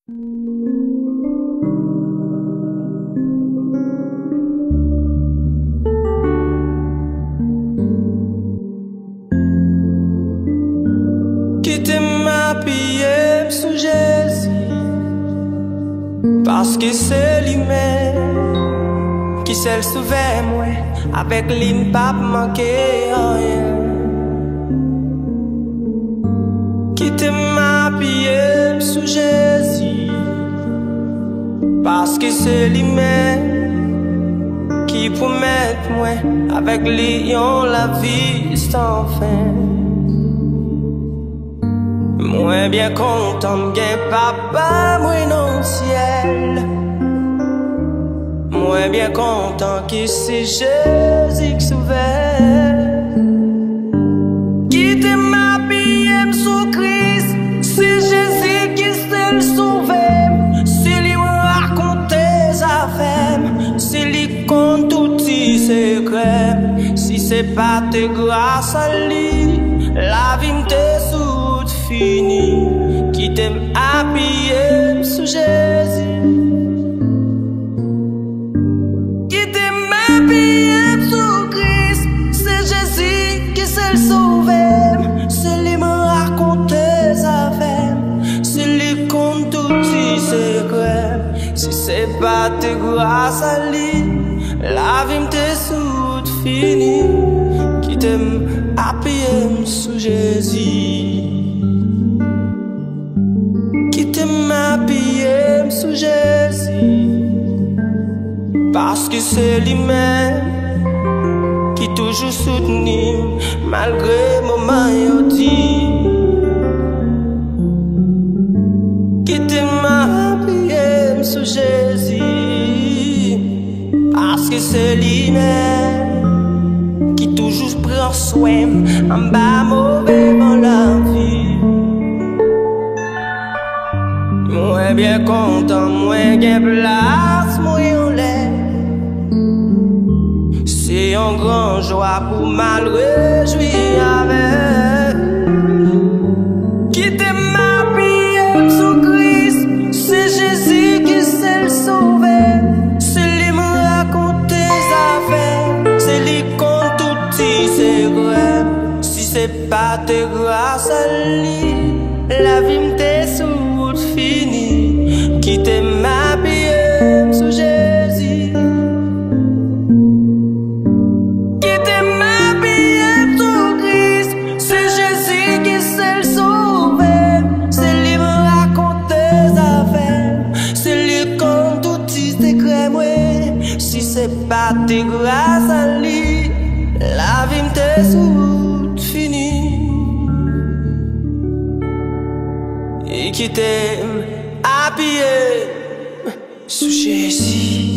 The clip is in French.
Quitte ma pied sous Jésus, parce que c'est lui-même qui s'est sauvé moi, avec lui pas manqué rien. Quitte ma pied sous Jésus, parce que c'est lui-même qui promet moi, avec lui la vie sans fin. Moi bien content que papa moi dans le ciel. Moi bien content que c'est Jésus qui sauve. Quitte ma vie sous Christ, c'est Jésus qui s'est sauvé. C'est lui me raconte ses affaires, c'est lui compte tout ses secrets. Si c'est pas tes grâce à lui, la vie m'te toute fini. Qui t'aime appuyer sous Jésus, qui t'aime appuyer sous Christ, c'est Jésus qui s'est sauvé. C'est lui me raconte ses affaires, c'est lui compte tout ses secrets. Si c'est pas tes grâce à lui, la vie m'te toute fini. Qui t'aime appuyer sous Jésus, m'appuyer sous Jésus, parce que c'est lui-même qui toujours soutenu malgré moment yoti. Qui m'appuyer sous Jésus, parce que c'est lui-même qui toujours prend soin en bas mauvais dans la vie. Moi bien content, moi gain place, moi en l'air. C'est un grand joie pour mal réjouir avec. Qui t'aime m'appuyer sous Christ, c'est Jésus qui s'est sauvé. C'est lui me raconte ses affaires, c'est lui compte tout ses secrets. Si c'est pas tes grâces à lui, la vie m'te toute fini. Qui t'aime m'appuyer sous Jésus, qui t'aime m'appuyer sous Christ, c'est Jésus qui s'est sauvé. C'est lui me raconte ses affaires, c'est lui compte tout ses secrets. Si c'est pas tes grâces à lui, la vie m'te toute fini. Et qui t'aime appuyer sous Jésus.